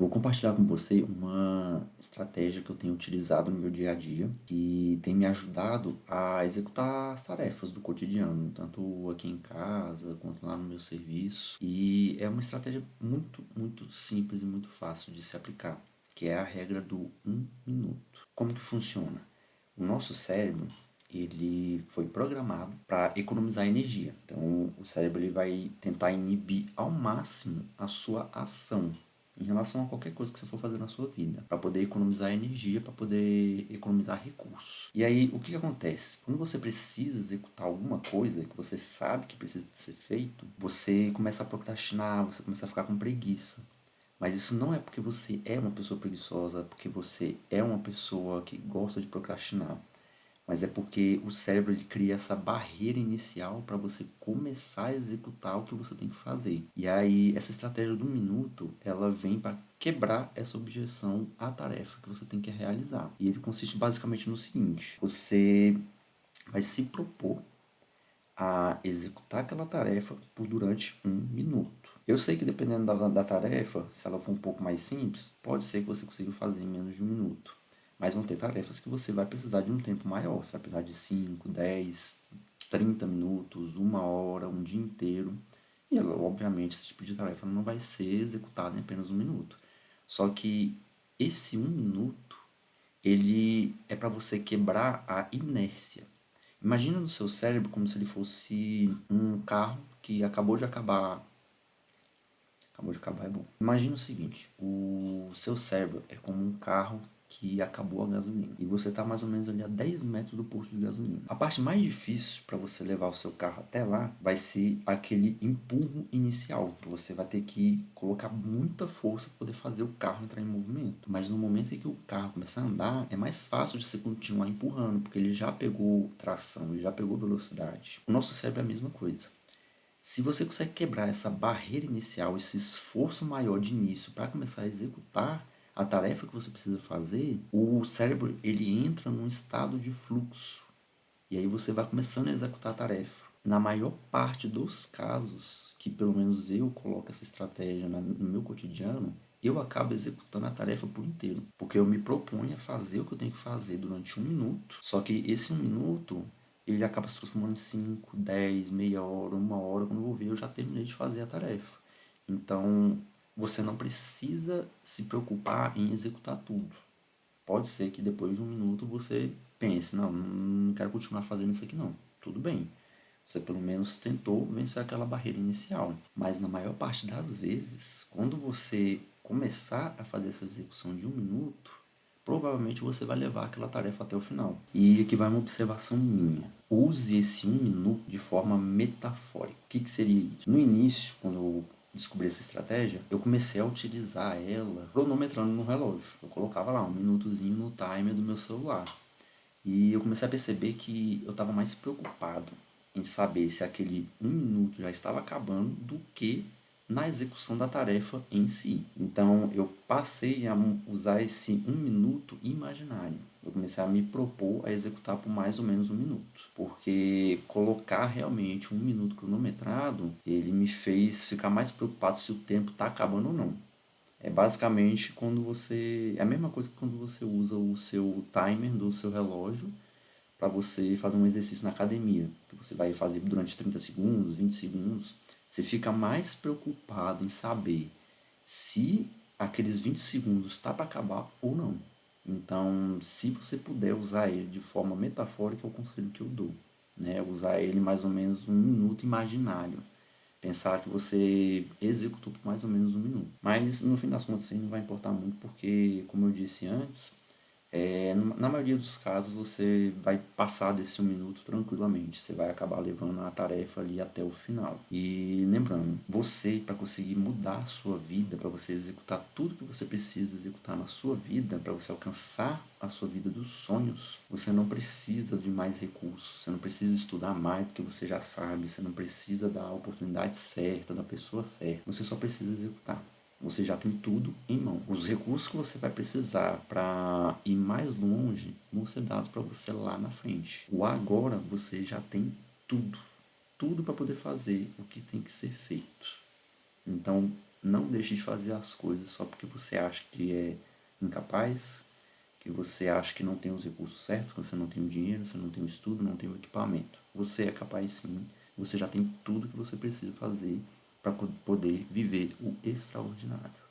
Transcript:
vou compartilhar com você uma estratégia que eu tenho utilizado no meu dia a dia e tem me ajudado a executar as tarefas do cotidiano, tanto aqui em casa quanto lá no meu serviço. E é uma estratégia muito simples e muito fácil de se aplicar, que é a regra do 1 minuto. Como que funciona? O nosso cérebro, ele foi programado para economizar energia. Então, o cérebro ele vai tentar inibir ao máximo a sua ação em relação a qualquer coisa que você for fazer na sua vida, para poder economizar energia, para poder economizar recursos. E aí, o que acontece? Quando você precisa executar alguma coisa que você sabe que precisa ser feito, você começa a procrastinar, você começa a ficar com preguiça. Mas isso não é porque você é uma pessoa preguiçosa, é porque você é uma pessoa que gosta de procrastinar, mas é porque o cérebro ele cria essa barreira inicial para você começar a executar o que você tem que fazer. E aí essa estratégia do minuto, ela vem para quebrar essa objeção à tarefa que você tem que realizar. E ele consiste basicamente no seguinte: você vai se propor a executar aquela tarefa por durante 1 minuto. Eu sei que dependendo da tarefa, se ela for um pouco mais simples, pode ser que você consiga fazer em menos de 1 minuto. Mas vão ter tarefas que você vai precisar de um tempo maior. Você vai precisar de 5, 10, 30 minutos, 1 hora, um dia inteiro. E, obviamente, esse tipo de tarefa não vai ser executada em apenas 1 minuto. Só que esse 1 minuto, ele é para você quebrar a inércia. Imagina no seu cérebro como se ele fosse um carro que acabou de acabar. Acabou de acabar é bom. Imagina o seguinte: o seu cérebro é como um carro que acabou a gasolina. E você está mais ou menos ali a 10 metros do posto de gasolina. A parte mais difícil para você levar o seu carro até lá vai ser aquele empurro inicial. Você vai ter que colocar muita força para poder fazer o carro entrar em movimento. Mas no momento em que o carro começar a andar, é mais fácil de você continuar empurrando, porque ele já pegou tração, ele já pegou velocidade. O nosso cérebro é a mesma coisa. Se você consegue quebrar essa barreira inicial, esse esforço maior de início para começar a executar a tarefa que você precisa fazer, o cérebro ele entra num estado de fluxo. E aí você vai começando a executar a tarefa. Na maior parte dos casos, que pelo menos eu coloco essa estratégia no meu cotidiano, eu acabo executando a tarefa por inteiro. Porque eu me proponho a fazer o que eu tenho que fazer durante 1 minuto, só que esse 1 minuto ele acaba se transformando em 5, 10, meia hora, 1 hora. Quando eu vou ver, eu já terminei de fazer a tarefa. Então, você não precisa se preocupar em executar tudo. Pode ser que depois de 1 minuto você pense, não quero continuar fazendo isso aqui não. Tudo bem. Você pelo menos tentou vencer aquela barreira inicial. Mas na maior parte das vezes, quando você começar a fazer essa execução de 1 minuto, provavelmente você vai levar aquela tarefa até o final. E aqui vai uma observação minha. Use esse 1 minuto de forma metafórica. O que seria isso? No início, quando eu descobri essa estratégia, eu comecei a utilizar ela cronometrando no relógio. Eu colocava lá 1 minutozinho no timer do meu celular. E eu comecei a perceber que eu estava mais preocupado em saber se aquele 1 minuto já estava acabando do que na execução da tarefa em si. Então eu passei a usar esse 1 minuto imaginário. Eu comecei a me propor a executar por mais ou menos 1 minuto. Porque colocar realmente 1 minuto cronometrado, ele me fez ficar mais preocupado se o tempo está acabando ou não. É basicamente quando você. É a mesma coisa que quando você usa o seu timer do seu relógio para você fazer um exercício na academia, que você vai fazer durante 30 segundos, 20 segundos. Você fica mais preocupado em saber se aqueles 20 segundos está para acabar ou não. Então, se você puder usar ele de forma metafórica, é o conselho que eu dou. Né? Usar ele mais ou menos 1 minuto imaginário. Pensar que você executou por mais ou menos 1 minuto. Mas no fim das contas, isso não vai importar muito, porque, como eu disse antes, na maioria dos casos você vai passar desse 1 minuto tranquilamente. Você vai acabar levando a tarefa ali até o final. E lembrando, você, para conseguir mudar a sua vida, para você executar tudo que você precisa executar na sua vida, para você alcançar a sua vida dos sonhos, você não precisa de mais recursos. Você não precisa estudar mais do que você já sabe. Você não precisa da oportunidade certa, da pessoa certa. Você só precisa executar. Você já tem tudo em mão. Os recursos que você vai precisar para ir mais longe vão ser dados para você lá na frente. O agora você já tem tudo. Tudo para poder fazer o que tem que ser feito. Então, Não deixe de fazer as coisas só porque você acha que é incapaz, que você acha que não tem os recursos certos, que você não tem o dinheiro, você não tem o estudo, não tem o equipamento. Você é capaz sim, você já tem tudo que você precisa fazer para poder viver o extraordinário.